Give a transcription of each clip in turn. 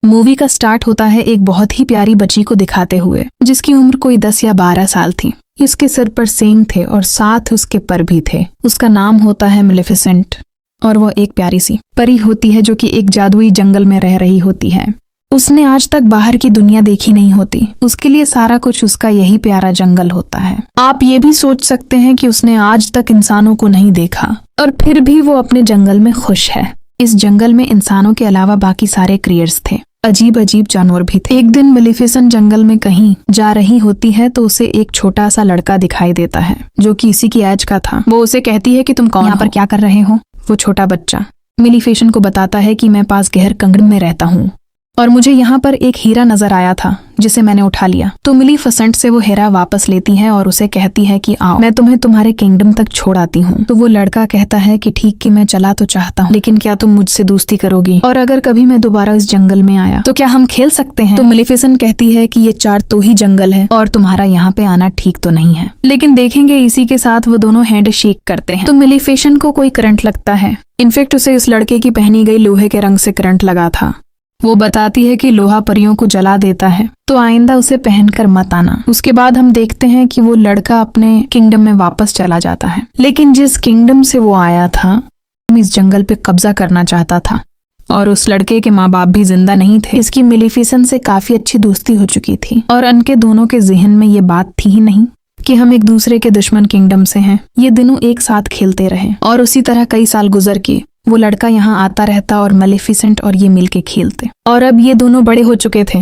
Movie का start होता है एक बहुत ही प्यारी बच्ची को दिखाते हुए, जिसकी उम्र कोई 10 या 12 साल थी। इसके सिर पर सींग थे और साथ उसके पर भी थे। उसका नाम होता है मेलेफिसेंट और वह एक प्यारी सी परी होती है जो कि एक जादुई जंगल में रह रही होती है। उसने आज तक बाहर की दुनिया देखी नहीं होती। उसके लिए सारा कुछ उसका यही प्यारा जंगल होता है। आप ये भी सोच सकते हैं कि उसने आज तक इंसानों को नहीं देखा और फिर भी वो अपने जंगल में खुश है। इस जंगल में इंसानों के अलावा बाकी सारे क्रिएटर्स थे। अजीब अजीब जानवर भी थे। एक दिन मेलेफिसेंट जंगल में कहीं जा रही होती है तो उसे एक छोटा सा लड़का दिखाई देता है जो कि इसी की एज का था। वो उसे कहती है कि तुम कौन यहाँ पर क्या कर रहे हो। वो छोटा बच्चा मेलेफिसेंट को बताता है कि मैं पास गहर कंगड़ में रहता हूँ और मुझे यहाँ पर एक हीरा नजर आया था जिसे मैंने उठा लिया। तो मेलेफिसेंट से वो हीरा वापस लेती है और उसे कहती है कि आओ मैं तुम्हें तुम्हारे किंगडम तक छोड़ आती हूँ। तो वो लड़का कहता है कि ठीक कि मैं चला तो चाहता हूँ, लेकिन क्या तुम मुझसे दोस्ती करोगी और अगर कभी मैं दोबारा इस जंगल में आया तो क्या हम खेल सकते हैं। तो मेलेफिसेंट कहती है कि ये 4 तो ही जंगल है और तुम्हारा यहाँ पे आना ठीक तो नहीं है। लेकिन देखेंगे इसी के साथ वो दोनों हैंड शेक करते हैं तो मेलेफिसेंट को कोई करंट लगता है। इनफेक्ट उसे इस लड़के की पहनी गई लोहे के रंग से करंट लगा था। वो बताती है कि लोहा परियों को जला देता है तो आइंदा उसे पहनकर मत आना। उसके बाद हम देखते हैं कि वो लड़का अपने किंगडम में वापस चला जाता है। लेकिन जिस किंगडम से वो आया था इस जंगल पे कब्जा करना चाहता था और उस लड़के के माँ बाप भी जिंदा नहीं थे। इसकी मेलेफिसेंट से काफी अच्छी दोस्ती हो चुकी थी और उनके दोनों के जहन में ये बात थी ही नहीं कि हम एक दूसरे के दुश्मन किंगडम से हैं। ये दोनों एक साथ खेलते रहे और उसी तरह कई साल गुजर के वो लड़का यहाँ आता रहता और मेलेफिसेंट और ये मिलके खेलते। और अब ये दोनों बड़े हो चुके थे।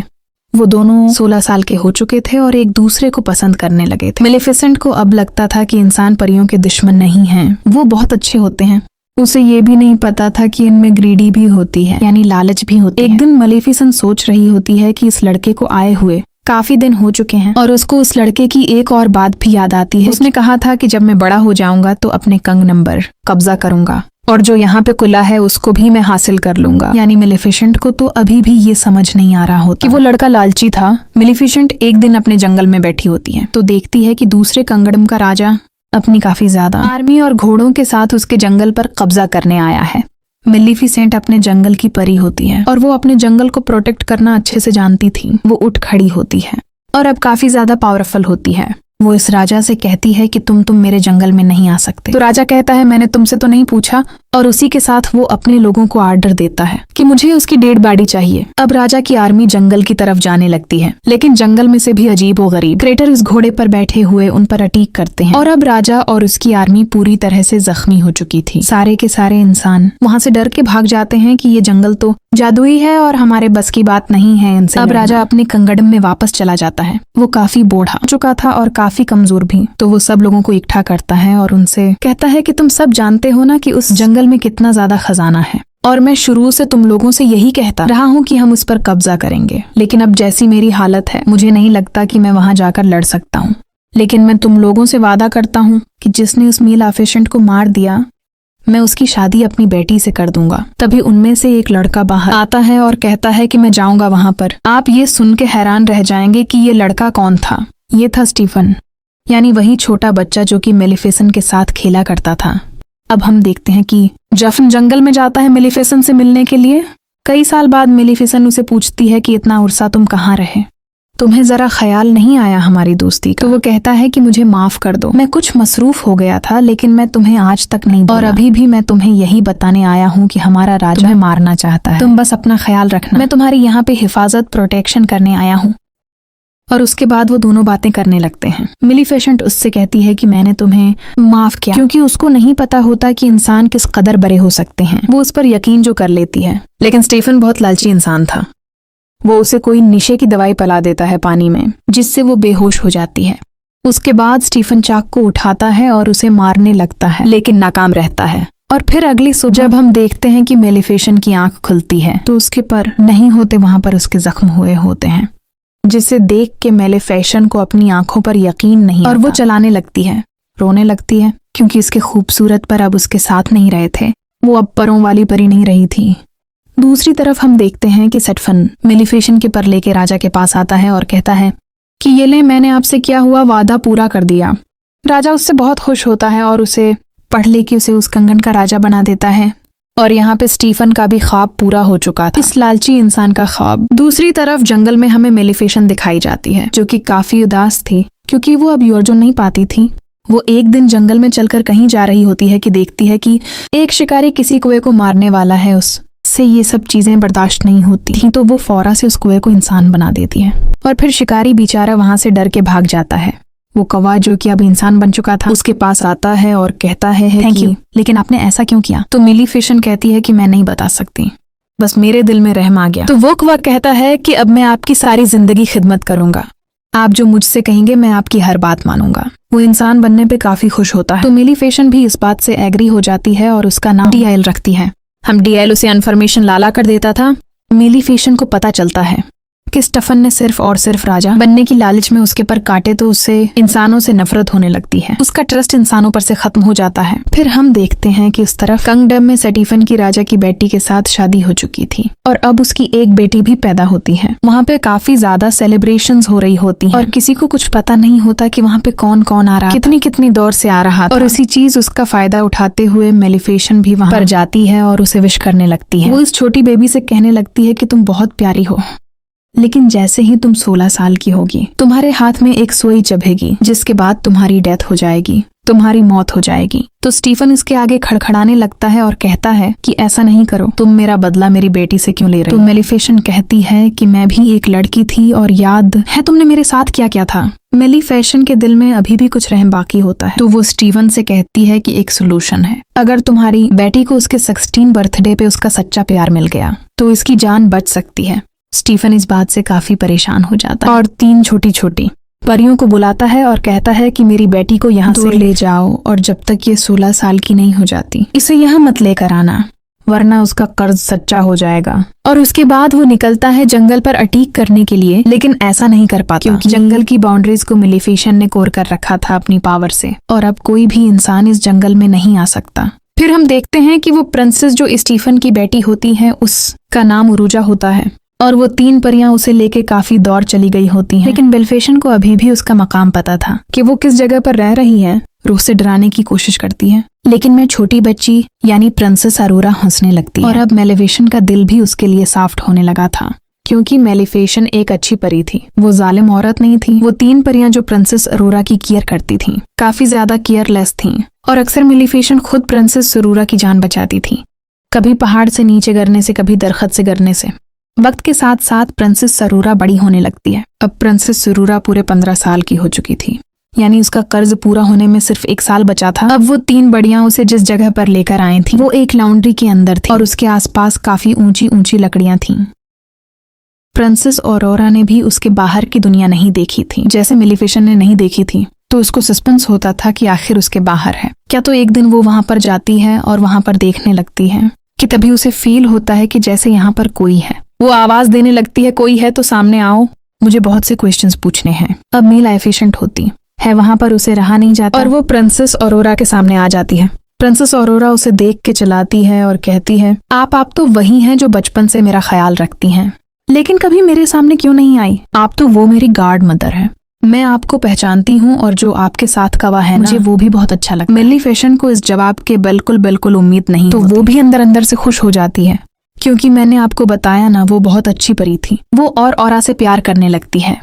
वो दोनों 16 साल के हो चुके थे और एक दूसरे को पसंद करने लगे थे। मेलेफिसेंट को अब लगता था कि इंसान परियों के दुश्मन नहीं हैं, वो बहुत अच्छे होते हैं। उसे ये भी नहीं पता था कि इनमें ग्रीडी भी होती है, यानी लालच भी होती है। एक दिन मेलेफिसेंट सोच रही होती है कि इस लड़के को आए हुए काफी दिन हो चुके हैं और उसको उस लड़के की एक और बात भी याद आती है। उसने कहा था कि जब मैं बड़ा हो जाऊंगा तो अपने किंगडम पर कब्जा करूंगा और जो यहाँ पे कुला है उसको भी मैं हासिल कर लूंगा। यानी मेलेफिसेंट को तो अभी भी ये समझ नहीं आ रहा होता कि वो लड़का लालची था। मेलेफिसेंट एक दिन अपने जंगल में बैठी होती है तो देखती है कि दूसरे किंगडम का राजा अपनी काफी ज्यादा आर्मी और घोड़ों के साथ उसके जंगल पर कब्जा करने आया है। मेलेफिसेंट अपने जंगल की परी होती है और वो अपने जंगल को प्रोटेक्ट करना अच्छे से जानती थी। वो उठ खड़ी होती है और अब काफी ज्यादा पावरफुल होती है। वो इस राजा से कहती है कि तुम मेरे जंगल में नहीं आ सकते। तो राजा कहता है मैंने तुमसे तो नहीं पूछा और उसी के साथ वो अपने लोगों को ऑर्डर देता है कि मुझे उसकी डेड बॉडी चाहिए। अब राजा की आर्मी जंगल की तरफ जाने लगती है, लेकिन जंगल में से भी अजीब व गरीब क्रेटर इस घोड़े पर बैठे हुए उन पर अटैक करते हैं और अब राजा और उसकी आर्मी पूरी तरह से जख्मी हो चुकी थी। सारे के सारे इंसान वहाँ से डर के भाग जाते हैं कि ये जंगल तो जादुई है और हमारे बस की बात नहीं है इनसे। अब राजा अपने किंगडम में वापस चला जाता है। वो काफी बूढ़ा हो चुका था और काफी कमजोर भी। तो वो सब लोगों को इकट्ठा करता है और उनसे कहता है कि तुम सब जानते हो ना कि उस जंगल में कितना ज्यादा खजाना है और मैं शुरू से तुम लोगों से यही कहता रहा हूँ कि हम उस पर कब्जा करेंगे। लेकिन अब जैसी मेरी हालत है मुझे नहीं लगता कि मैं वहां जाकर लड़ सकता हूँ। लेकिन मैं तुम लोगों से वादा करता हूँ कि जिसने उस मेलेफिसेंट को मार दिया मैं उसकी शादी अपनी बेटी से कर दूंगा। तभी उनमें से एक लड़का बाहर आता है और कहता है कि मैं जाऊंगा वहां पर। आप ये सुन के हैरान रह जाएंगे कि ये लड़का कौन था। ये था स्टीफन, यानी वही छोटा बच्चा जो कि मेलेफिसेंट के साथ खेला करता था। अब हम देखते हैं कि जफन जंगल में जाता है मेलेफिसेंट से मिलने के लिए। कई साल बाद मेलेफिसेंट उसे पूछती है कि इतना उर्सा तुम कहाँ रहे, तुम्हें जरा ख्याल नहीं आया हमारी दोस्ती का। तो वो कहता है कि मुझे माफ कर दो, मैं कुछ मसरूफ हो गया था, लेकिन मैं तुम्हें आज तक नहीं बोला। और अभी भी मैं तुम्हें यही बताने आया हूँ कि हमारा राजा तुम्हें मारना चाहता है। तुम बस अपना ख्याल रखना, मैं तुम्हारी यहाँ पे हिफाजत प्रोटेक्शन करने आया हूँ। और उसके बाद वो दोनों बातें करने लगते हैं। मेलेफिसेंट उससे कहती है कि मैंने तुम्हें माफ किया, क्योंकि उसको नहीं पता होता कि इंसान किस कदर बड़े हो सकते हैं। वो उस पर यकीन जो कर लेती है। लेकिन स्टीफन बहुत लालची इंसान था। वो उसे कोई नशे की दवाई पिला देता है पानी में, जिससे वो बेहोश हो जाती है। उसके बाद स्टीफन चाक को उठाता है और उसे मारने लगता है, लेकिन नाकाम रहता है। और फिर अगली सुबह जब हम देखते हैं कि मेलेफिसेंट की आंख खुलती है तो उसके पर नहीं होते, वहां पर उसके जख्म हुए होते हैं, जिसे देख के मेलेफिसेंट को अपनी आंखों पर यकीन नहीं और वो चलाने लगती है, रोने लगती है, क्योंकि इसके खूबसूरत पर अब उसके साथ नहीं रहे थे। वो अब परों वाली परी नहीं रही थी। दूसरी तरफ हम देखते हैं कि स्टीफन मेलेफिसेंट के पर लेके राजा के पास आता है और कहता है कि ये ले, मैंने आपसे किया हुआ वादा पूरा कर दिया। राजा उससे बहुत खुश होता है और उसे पढ़ लेके उसे उस कंगन का राजा बना देता है। और यहाँ पे स्टीफन का भी ख्वाब पूरा हो चुका था, इस लालची इंसान का ख्वाब। दूसरी तरफ जंगल में हमें मेलिफिसेंट दिखाई जाती है, जो कि काफी उदास थी क्योंकि वो अब योरजोन नहीं पाती थी। वो एक दिन जंगल में चलकर कहीं जा रही होती है कि देखती है कि एक शिकारी किसी कुएं को मारने वाला है। उससे ये सब चीजें बर्दाश्त नहीं होती थी, तो वो फौरा से उस कुएं को इंसान बना देती है और फिर शिकारी बेचारा वहां से डर के भाग जाता है। वो कौवा जो कि अब इंसान बन चुका था उसके पास आता है और कहता है थैंक यू, लेकिन आपने ऐसा क्यों किया? तो मेलिफिसेंट कहती है कि मैं नहीं बता सकती, बस मेरे दिल में रहम आ गया। तो वो कौवा कहता है कि अब मैं आपकी सारी जिंदगी खिदमत करूंगा, आप जो मुझसे कहेंगे मैं आपकी हर बात मानूंगा। वो इंसान बनने पे काफी खुश होता है। तो मेलिफिसेंट भी इस बात से एग्री हो जाती है और उसका नाम डीआईल रखती है। हम डीआईल उसे इन्फॉर्मेशन लाला कर देता था। मेलिफिसेंट को पता चलता है कि स्टफन ने सिर्फ और सिर्फ राजा बनने की लालच में उसके पर काटे तो उससे इंसानों से नफरत होने लगती है। उसका ट्रस्ट इंसानों पर से खत्म हो जाता है। फिर हम देखते हैं कि उस तरफ किंगडम में स्टीफन की राजा की बेटी के साथ शादी हो चुकी थी और अब उसकी एक बेटी भी पैदा होती है। वहाँ पे काफी ज्यादा सेलिब्रेशंस हो रही होती हैं और किसी को कुछ पता नहीं होता कि वहाँ पे कौन कौन आ रहा, कितनी कितनी दौर से आ रहा था। और इसी चीज उसका फायदा उठाते हुए मेलिफिसेंट भी वहाँ पर जाती है और उसे विश करने लगती है। वो इस छोटी बेबी से कहने लगती है कि तुम बहुत प्यारी हो, लेकिन जैसे ही तुम 16 साल की होगी तुम्हारे हाथ में एक सुई चबेगी जिसके बाद तुम्हारी डेथ हो जाएगी, तुम्हारी मौत हो जाएगी। तो स्टीफन इसके आगे खड़खड़ाने लगता है और कहता है कि ऐसा नहीं करो, तुम मेरा बदला मेरी बेटी से क्यों ले रहे हो? तो मेलिफिसेंट कहती है कि मैं भी एक लड़की थी और याद है तुमने मेरे साथ क्या क्या था। मेलिफिसेंट के दिल में अभी भी कुछ रहम बाकी होता है, तो वो स्टीफन से कहती है कि एक सोल्यूशन है। अगर तुम्हारी बेटी को उसके 16 बर्थडे पे उसका सच्चा प्यार मिल गया तो इसकी जान बच सकती है। स्टीफन इस बात से काफी परेशान हो जाता है और 3 छोटी छोटी परियों को बुलाता है और कहता है कि मेरी बेटी को यहाँ से ले जाओ और जब तक ये 16 साल की नहीं हो जाती इसे यहाँ मत लेकर आना, वरना उसका कर्ज सच्चा हो जाएगा। और उसके बाद वो निकलता है जंगल पर अटैक करने के लिए, लेकिन ऐसा नहीं कर पाता क्योंकि जंगल की बाउंड्रीज को मेलिफिसेंट ने कोर कर रखा था अपनी पावर से और अब कोई भी इंसान इस जंगल में नहीं आ सकता। फिर हम देखते हैं कि वो प्रिंसेस जो स्टीफन की बेटी होती है उसका नाम उरूजा होता है और वो 3 परियां उसे लेके काफी दूर चली गई होती हैं। लेकिन मेलिफिसेंट को अभी भी उसका मकाम पता था कि वो किस जगह पर रह रही है। रूह से डराने की कोशिश करती है, लेकिन मैं छोटी बच्ची यानी प्रिंसेस अरोरा हंसने लगती है और अब मेलिफिसेंट का दिल भी उसके लिए सॉफ्ट होने लगा था क्योंकि मेलिफिसेंट एक अच्छी परी थी, वो जालिम औरत नहीं थी। वो 3 परियां जो प्रिंसेस अरोरा की केयर करती थीं काफी ज्यादा केयरलेस थीं और अक्सर मेलिफिसेंट खुद प्रिंसेस अरोरा की जान बचाती थी, कभी पहाड़ से नीचे गिरने से, कभी दरख्त से गिरने से। वक्त के साथ साथ प्रिंसेस अरोरा बड़ी होने लगती है। अब प्रिंसेस अरोरा पूरे 15 साल की हो चुकी थी, यानी उसका कर्ज पूरा होने में सिर्फ 1 साल बचा था। अब वो 3 बड़ियां उसे जिस जगह पर लेकर आई थी वो एक लाउंड्री के अंदर थी और उसके आसपास काफी ऊंची ऊंची लकड़ियां थीं। प्रिंसेस अरोरा ने भी उसके बाहर की दुनिया नहीं देखी थी, जैसे मेलिफिसेंट ने नहीं देखी थी, तो उसको सस्पेंस होता था कि आखिर उसके बाहर है क्या। तो एक दिन वो वहां पर जाती है और वहां पर देखने लगती है कि तभी उसे फील होता है कि जैसे यहाँ पर कोई है। वो आवाज देने लगती है, कोई है तो सामने आओ, मुझे बहुत से क्वेश्चंस पूछने हैं। अब मेलिफिसेंट होती है वहां पर, उसे रहा नहीं जाता और वो प्रिंसेस अरोरा के सामने आ जाती है। प्रिंसेस अरोरा उसे देख के चलाती है और कहती है, आप तो वही हैं जो बचपन से मेरा ख्याल रखती हैं, लेकिन कभी मेरे सामने क्यों नहीं आई? आप तो वो मेरी गार्ड मदर है, मैं आपको पहचानती हूँ और जो आपके साथ कवा है मुझे वो भी बहुत अच्छा लगता है। मेलिफिसेंट को इस जवाब के बिल्कुल उम्मीद नहीं, तो वो भी अंदर अंदर से खुश हो जाती है क्योंकि मैंने आपको बताया ना, वो बहुत अच्छी परी थी। वो और औरा से प्यार करने लगती है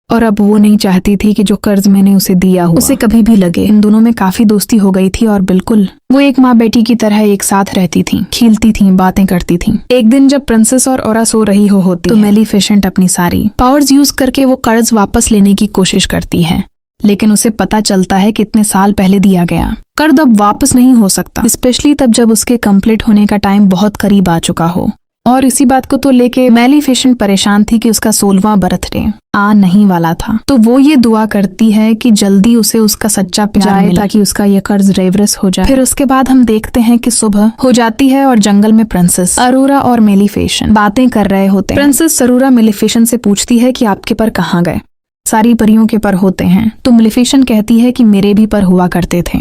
और अब वो नहीं चाहती थी कि जो कर्ज मैंने उसे दिया हो उसे कभी भी लगे। इन दोनों में काफी दोस्ती हो गई थी और बिल्कुल वो एक माँ बेटी की तरह एक साथ रहती थी, खेलती थी, बातें करती थी। एक दिन जब प्रिंसेस और औरा सो रही होती तो मेलिफिसेंट अपनी सारी पावर्स यूज करके वो कर्ज वापस लेने की कोशिश करती है, लेकिन उसे पता चलता है कि इतने साल पहले दिया गया कर्ज अब वापस नहीं हो सकता, स्पेशली तब जब उसके कंप्लीट होने का टाइम बहुत करीब आ चुका हो। और इसी बात को तो लेके मेलिफिसेंट परेशान थी कि उसका 16वां बर्थडे आ नहीं वाला था। तो वो ये दुआ करती है कि जल्दी उसे उसका सच्चा प्यार मिले ताकि उसका ये कर्ज रिवर्स हो जाए। फिर उसके बाद हम देखते हैं कि सुबह हो जाती है और जंगल में प्रिंसेस अरोरा और मेलिफिसेंट बातें कर रहे होते हैं। प्रिंसेस अरोरा मेलिफिसेंट से पूछती है कि आपके पर कहाँ गए? सारी परियों के पर होते हैं। तो मेलिफिसेंट कहती है कि मेरे भी पर हुआ करते थे,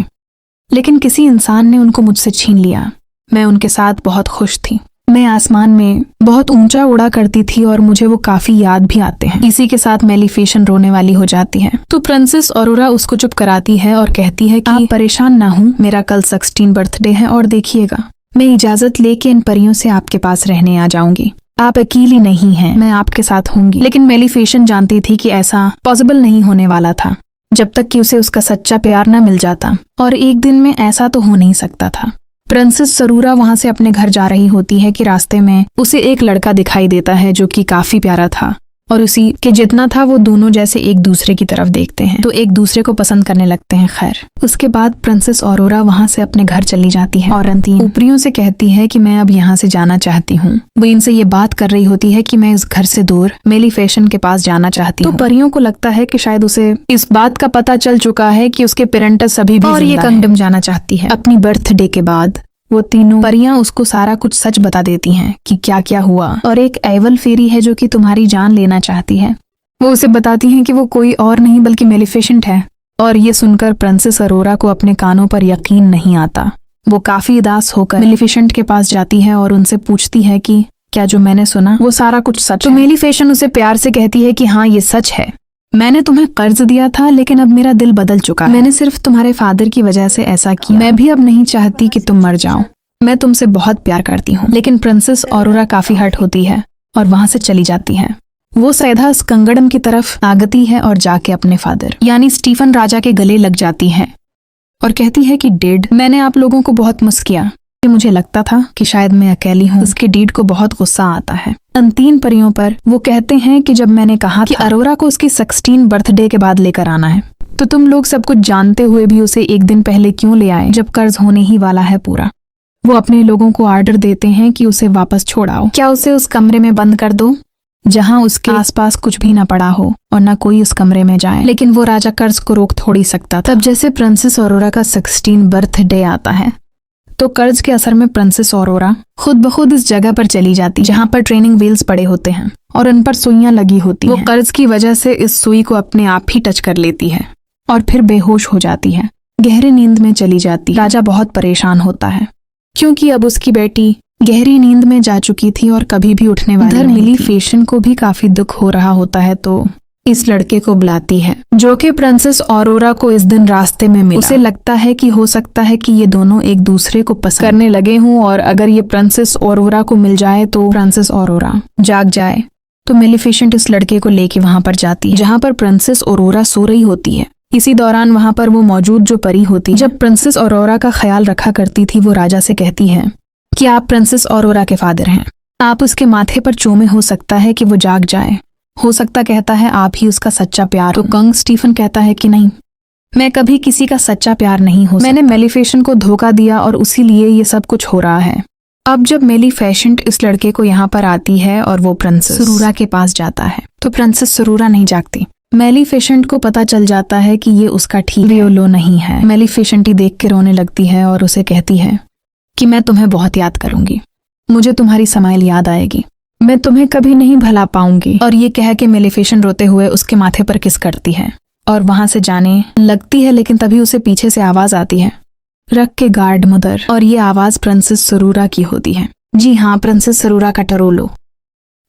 लेकिन किसी इंसान ने उनको मुझसे छीन लिया। मैं उनके साथ बहुत खुश थी, मैं आसमान में बहुत ऊंचा उड़ा करती थी और मुझे वो काफी याद भी आते हैं। इसी के साथ मेलिफिसेंट रोने वाली हो जाती है। तो प्रिंसेस अरोरा उसको चुप कराती है और कहती है कि आप परेशान ना हो, मेरा कल 16 बर्थडे है और देखिएगा मैं इजाजत लेके इन परियों से आपके पास रहने आ जाऊंगी। आप अकेली नहीं हैं, मैं आपके साथ होंगी। लेकिन मेलिफिसेंट जानती थी कि ऐसा पॉसिबल नहीं होने वाला था जब तक कि उसे उसका सच्चा प्यार न मिल जाता, और एक दिन में ऐसा तो हो नहीं सकता था। प्रिंसेस सरूरा वहां से अपने घर जा रही होती है कि रास्ते में उसे एक लड़का दिखाई देता है जो कि काफी प्यारा था, और उसी के जितना था वो दोनों जैसे एक दूसरे की तरफ देखते हैं तो एक दूसरे को पसंद करने लगते हैं। खैर, उसके बाद प्रिंसेस ऑरोरा वहां से अपने घर चली जाती है और अंतिम ऊपरियों से कहती है कि मैं अब यहाँ से जाना चाहती हूँ। वो इनसे ये बात कर रही होती है कि मैं इस घर से दूर मेलिफिसेंट के पास जाना चाहती हूँ। तो परियों को लगता है कि शायद उसे इस बात का पता चल चुका है कि उसके पेरेंट्स अभी भी और ये किंगडम जाना चाहती है। अपनी बर्थडे के बाद वो तीनों परियां उसको सारा कुछ सच बता देती हैं कि क्या क्या हुआ, और एक एवल फेरी है जो कि तुम्हारी जान लेना चाहती है। वो उसे बताती हैं कि वो कोई और नहीं बल्कि मेलिफिसेंट है, और ये सुनकर प्रिंसेस अरोरा को अपने कानों पर यकीन नहीं आता। वो काफी उदास होकर मेलिफिसेंट के पास जाती है और उनसे पूछती है कि क्या जो मैंने सुना वो सारा कुछ सच है? तो मेलिफिसेंट उसे प्यार से कहती है कि हाँ, ये सच है। मैंने तुम्हें कर्ज दिया था, लेकिन अब मेरा दिल बदल चुका है। मैंने सिर्फ तुम्हारे फादर की वजह से ऐसा किया। मैं भी अब नहीं चाहती कि तुम मर जाओ। मैं तुमसे बहुत प्यार करती हूँ। लेकिन प्रिंसेस ऑरोरा काफी हर्ट होती है और वहां से चली जाती है। वो सीधा इस कंगड़म की तरफ आगती है और जाके अपने फादर यानी स्टीफन राजा के गले लग जाती है और कहती है कि डैड, मैंने आप लोगों को बहुत मिस किया। मुझे लगता था कि शायद मैं अकेली हूँ। उसके डैड को बहुत गुस्सा आता है उन तीन परियों पर। वो कहते हैं कि जब मैंने कहा कि अरोरा को उसकी 16 बर्थडे के बाद लेकर आना है, तो तुम लोग सब कुछ जानते हुए भी उसे एक दिन पहले क्यों ले आए जब कर्ज होने ही वाला है पूरा। वो अपने लोगों को ऑर्डर देते हैं कि उसे वापस छोड़ाओ। क्या उसे उस कमरे में बंद कर दो जहां उसके आसपास कुछ भी न पड़ा हो और न कोई उस कमरे में जाए। लेकिन वो राजा कर्ज को रोक थोड़ी सकता था। तब जैसे प्रिंसेस ऑरोरा का 16 बर्थडे आता है तो कर्ज के असर में प्रिंसेस ऑरोरा खुद ब खुद इस जगह पर चली जाती जहां पर ट्रेनिंग व्हील्स पड़े होते हैं और उन पर सुइयां लगी होती हैं। वो कर्ज की वजह से इस सुई को अपने आप ही टच कर लेती है और फिर बेहोश हो जाती है, गहरी नींद में चली जाती है। राजा बहुत परेशान होता है क्योंकि अब उसकी बेटी गहरी नींद में जा चुकी थी और कभी भी उठने वाली नहीं थी। मेलिफिसेंट को भी काफी दुख हो रहा होता है तो इस लड़के को बुलाती है जो कि प्रिंसेस ऑरोरा को इस दिन रास्ते में मिला। उसे लगता है कि हो सकता है कि ये दोनों एक दूसरे को पसंद करने लगे हों, और अगर ये प्रिंसेस ऑरोरा को मिल जाए तो प्रिंसेस ऑरोरा जाग जाए। तो मेलिफिसेंट इस लड़के को लेके वहां पर जाती है जहां पर प्रिंसेस ऑरोरा सो रही होती है। इसी दौरान वहां पर वो मौजूद जो परी होती, जब प्रिंसेस ऑरोरा का ख्याल रखा करती थी, वो राजा से कहती है कि आप प्रिंसेस ऑरोरा के फादर हैं। आप उसके माथे पर चूमे, हो सकता है कि वो जाग जाए। हो सकता कहता है आप ही उसका सच्चा प्यार। तो कंग स्टीफन कहता है कि नहीं, मैं कभी किसी का सच्चा प्यार नहीं हो सकता। मैंने मेलिफिसेंट को धोखा दिया और उसी लिए ये सब कुछ हो रहा है। अब जब मेलिफिसेंट इस लड़के को यहाँ पर आती है और वो प्रिंसेस सरूरा के पास जाता है तो प्रिंसेस सरूरा नहीं जागती। मेलिफिसेंट को पता चल जाता है कि ये उसका ठीक वियोलो नहीं है। मेलिफिसेंट ही देख के रोने लगती है और उसे कहती है कि मैं तुम्हें बहुत याद करूंगी, मुझे तुम्हारी स्माइल याद आएगी, मैं तुम्हें कभी नहीं भुला पाऊंगी। और ये कह के मेलिफिसेंट रोते हुए उसके माथे पर किस करती है और वहां से जाने लगती है। लेकिन तभी उसे पीछे से आवाज आती है, रख के गार्ड मदर। और ये आवाज प्रिंसेस सरूरा की होती है। जी हाँ, प्रिंसेस सरूरा का टरोलो।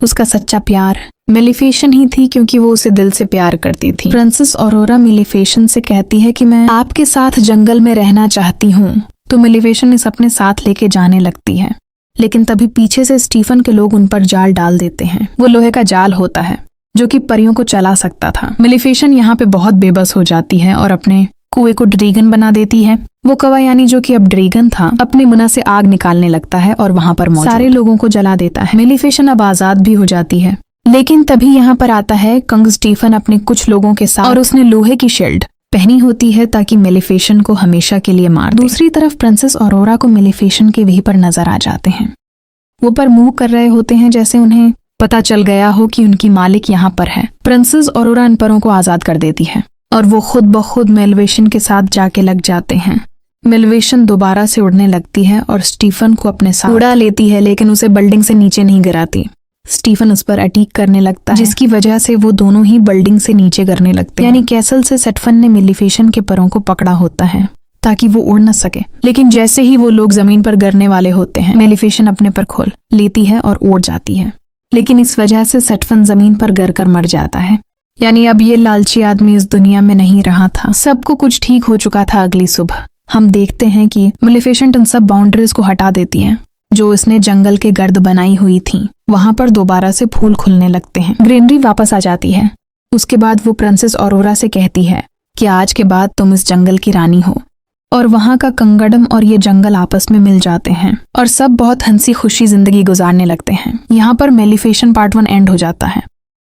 उसका सच्चा प्यार मेलिफिसेंट ही थी क्योंकि वो उसे दिल से प्यार करती थी। प्रिंसेस ऑरोरा मेलिफिसेंट से कहती है कि मैं आपके साथ जंगल में रहना चाहती हूँ। तो मेलिफिसेंट इसे अपने साथ लेके जाने लगती है, लेकिन तभी पीछे से स्टीफन के लोग उन पर जाल डाल देते हैं। वो लोहे का जाल होता है जो कि परियों को चला सकता था। मेलिफिसेंट यहाँ पे बहुत बेबस हो जाती है और अपने कुएं को ड्रैगन बना देती है। वो कौवा यानी जो कि अब ड्रैगन था, अपने मुंह से आग निकालने लगता है और वहां पर मौजूद सारे लोगों को जला देता है। मेलिफिसेंट अब आजाद भी हो जाती है। लेकिन तभी यहाँ पर आता है कंग स्टीफन अपने कुछ लोगों के साथ, और उसने लोहे की शील्ड पहनी होती है ताकि मेलिफिसेंट को हमेशा के लिए मार दे। दूसरी तरफ प्रिंसेस ऑरोरा को मेलिफिसेंट के वहीं पर नजर आ जाते हैं। वो पर मुंह कर रहे होते हैं जैसे उन्हें पता चल गया हो कि उनकी मालिक यहाँ पर है। प्रिंसेस ऑरोरा इन परों को आजाद कर देती है और वो खुद ब खुद मेलिफिसेंट के साथ जाके लग जाते हैं। मेलिफिसेंट दोबारा से उड़ने लगती है और स्टीफन को अपने साथ उड़ा लेती है, लेकिन उसे बिल्डिंग से नीचे नहीं गिराती। स्टीफन उस पर अटैक करने लगता है, जिसकी वजह से वो दोनों ही बिल्डिंग से नीचे गिरने लगते हैं। यानी कैसल से सेटफन ने मेलिफिसेंट के परों को पकड़ा होता है ताकि वो उड़ न सके। लेकिन जैसे ही वो लोग जमीन पर गिरने वाले होते हैं, मेलिफिसेंट अपने पर खोल लेती है और उड़ जाती है। लेकिन इस वजह से सेटफन जमीन पर गिर कर मर जाता है। यानी अब ये लालची आदमी इस दुनिया में नहीं रहा था। सबको कुछ ठीक हो चुका था अगली सुबह। हम देखते हैं कि मेलिफिसेंट उन सब बाउंड्रीज को हटा देती है जो इसने जंगल के गर्द बनाई हुई थी। वहां पर दोबारा से फूल खुलने लगते हैं। ग्रीनरी वापस आ जाती है। उसके बाद वो प्रिंसेस ऑरोरा से कहती है कि आज के बाद तुम इस जंगल की रानी हो। और वहां का कंगडम और ये जंगल आपस में मिल जाते हैं और सब बहुत हंसी खुशी जिंदगी गुजारने लगते हैं। यहाँ पर मेलिफिसेंट पार्ट 1 एंड हो जाता है।